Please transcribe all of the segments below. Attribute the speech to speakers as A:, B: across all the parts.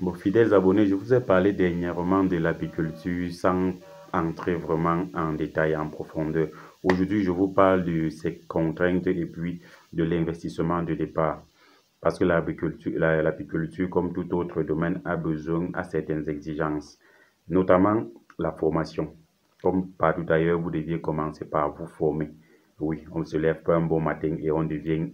A: Bon, fidèles abonnés, je vous ai parlé dernièrement de l'apiculture sans entrer vraiment en détail, en profondeur. Aujourd'hui, je vous parle de ses contraintes et puis de l'investissement de départ. Parce que l'apiculture, comme tout autre domaine, a besoin à certaines exigences, notamment la formation. Comme partout ailleurs, vous deviez commencer par vous former. Oui, on ne se lève pas un bon matin et on devient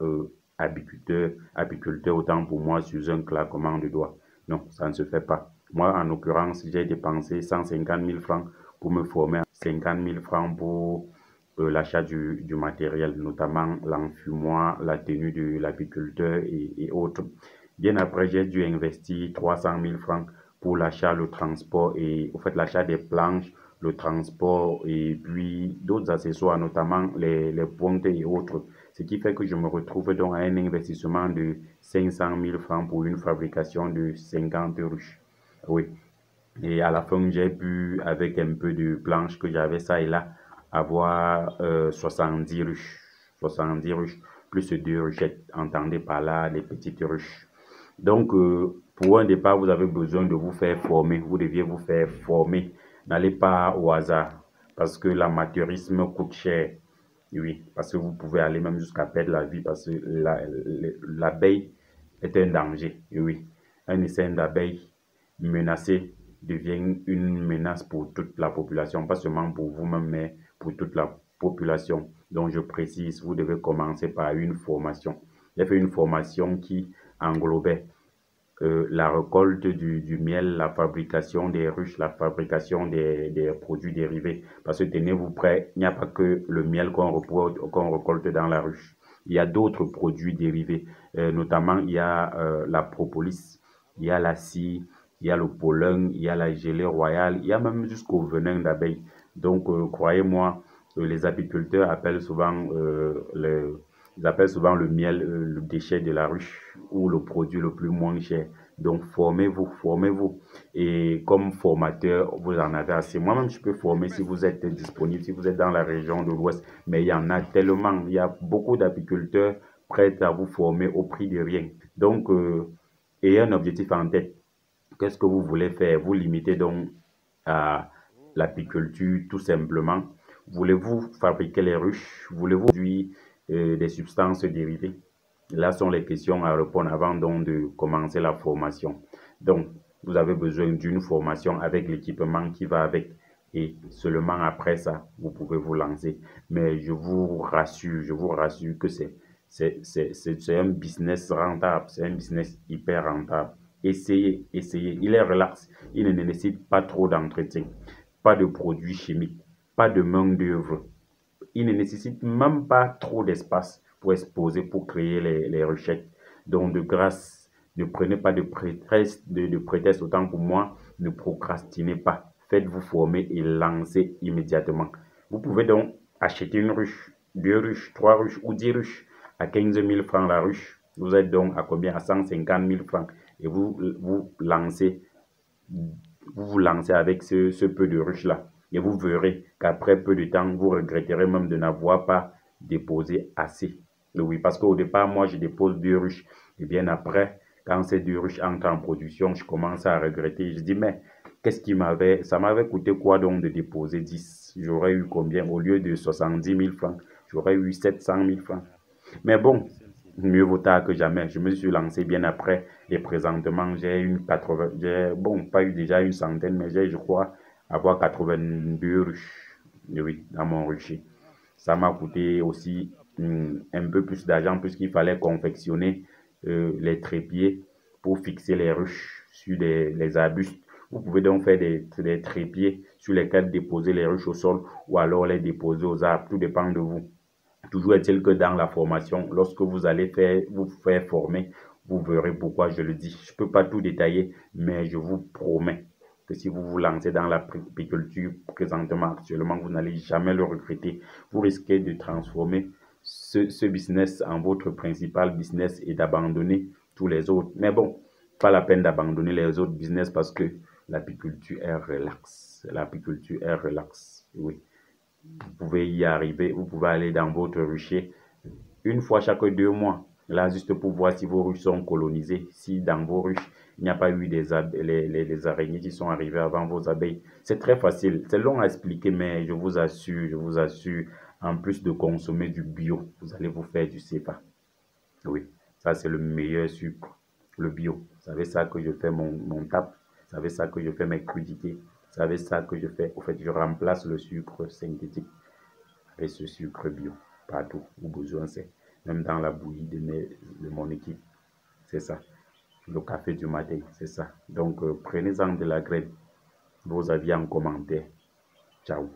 A: euh, apiculteur, autant pour moi, sur un claquement de doigts. Non, ça ne se fait pas. Moi, en l'occurrence, j'ai dépensé 150 000 francs pour me former, 50 000 francs pour l'achat du matériel, notamment l'enfumoir, la tenue de l'apiculteur et autres. Bien après, j'ai dû investir 300 000 francs pour l'achat, le transport et au fait l'achat des planches, le transport et puis d'autres accessoires, notamment les pointes et autres. Ce qui fait que je me retrouve donc à un investissement de 500 000 francs pour une fabrication de 50 ruches. Oui. Et à la fin, j'ai pu, avec un peu de planches que j'avais ça et là, avoir 70 ruches. 70 ruches, plus deux ruchettes. Entendez par là les petites ruches. Donc, pour un départ, vous avez besoin de vous faire former. Vous deviez vous faire former. N'allez pas au hasard parce que l'amateurisme coûte cher. Oui, parce que vous pouvez aller même jusqu'à perdre la vie parce que l'abeille est un danger. Oui, un essaim d'abeilles menacé devient une menace pour toute la population, pas seulement pour vous-même, mais pour toute la population. Donc, je précise, vous devez commencer par une formation. J'ai fait une formation qui englobait la récolte du miel, la fabrication des ruches, la fabrication des produits dérivés. Parce que tenez-vous prêts, il n'y a pas que le miel qu'on récolte dans la ruche. Il y a d'autres produits dérivés, notamment il y a la propolis, il y a la cire, il y a le pollen, il y a la gelée royale, il y a même jusqu'au venin d'abeille. Donc, croyez-moi, les apiculteurs appellent souvent ils appellent souvent le miel le déchet de la ruche ou le produit le plus moins cher. Donc, formez-vous, formez-vous. Et comme formateur, vous en avez assez. Moi-même, je peux former si vous êtes disponible, si vous êtes dans la région de l'Ouest. Mais il y en a tellement. Il y a beaucoup d'apiculteurs prêts à vous former au prix de rien. Donc, ayez un objectif en tête. Qu'est-ce que vous voulez faire? Vous limitez donc à l'apiculture tout simplement. Voulez-vous fabriquer les ruches? Voulez-vous produire des substances dérivées? Là sont les questions à répondre avant donc de commencer la formation. Donc, vous avez besoin d'une formation avec l'équipement qui va avec et seulement après ça, vous pouvez vous lancer. Mais je vous rassure que c'est un business rentable, c'est un business hyper rentable. Essayez, essayez. Il est relax. Il ne nécessite pas trop d'entretien, pas de produits chimiques, pas de main d'œuvre. Il ne nécessite même pas trop d'espace pour exposer, pour créer les rechettes. Donc, de grâce, ne prenez pas de prétexte, autant pour moi, ne procrastinez pas. Faites-vous former et lancez immédiatement. Vous pouvez donc acheter une ruche, deux ruches, trois ruches ou 10 ruches à 15 000 francs la ruche. Vous êtes donc à combien? À 150 000 francs. Et vous lancez avec ce peu de ruches-là. Et vous verrez qu'après peu de temps, vous regretterez même de n'avoir pas déposé assez. Oui, parce qu'au départ, moi, je dépose deux ruches. Et bien après, quand ces deux ruches entrent en production, je commence à regretter. Je dis, mais ça m'avait coûté quoi donc de déposer 10? J'aurais eu combien? Au lieu de 70 000 francs, j'aurais eu 700 000 francs. Mais bon, mieux vaut tard que jamais. Je me suis lancé bien après et présentement, j'ai une 80, bon, pas eu déjà une centaine, mais j'ai, je crois, avoir 82 ruches, oui, dans mon rucher. Ça m'a coûté aussi un peu plus d'argent puisqu'il fallait confectionner les trépieds pour fixer les ruches sur les arbustes. Vous pouvez donc faire des trépieds sur lesquels déposer les ruches au sol ou alors les déposer aux arbres. Tout dépend de vous. Toujours est-il que dans la formation, lorsque vous allez vous faire former, vous verrez pourquoi je le dis. Je ne peux pas tout détailler, mais je vous promets que si vous vous lancez dans l'apiculture présentement, actuellement, vous n'allez jamais le regretter. Vous risquez de transformer ce business en votre principal business et d'abandonner tous les autres. Mais bon, pas la peine d'abandonner les autres business parce que l'apiculture est relax. L'apiculture est relax, oui. Vous pouvez y arriver, vous pouvez aller dans votre rucher une fois chaque 2 mois. Là, juste pour voir si vos ruches sont colonisées, si dans vos ruches, Il n'y a pas eu les araignées qui sont arrivées avant vos abeilles. C'est très facile. C'est long à expliquer, mais je vous assure, en plus de consommer du bio, vous allez vous faire du CEPA. Oui, ça c'est le meilleur sucre, le bio. Vous savez ça que je fais mon tap. Vous savez ça que je fais mes crudités. Vous savez ça que je fais. Au fait, je remplace le sucre synthétique avec ce sucre bio. Partout où besoin c'est. Même dans la bouillie de mon équipe. C'est ça. Le café du matin, c'est ça. Donc, prenez-en de la graine. Vos avis en commentaire. Ciao.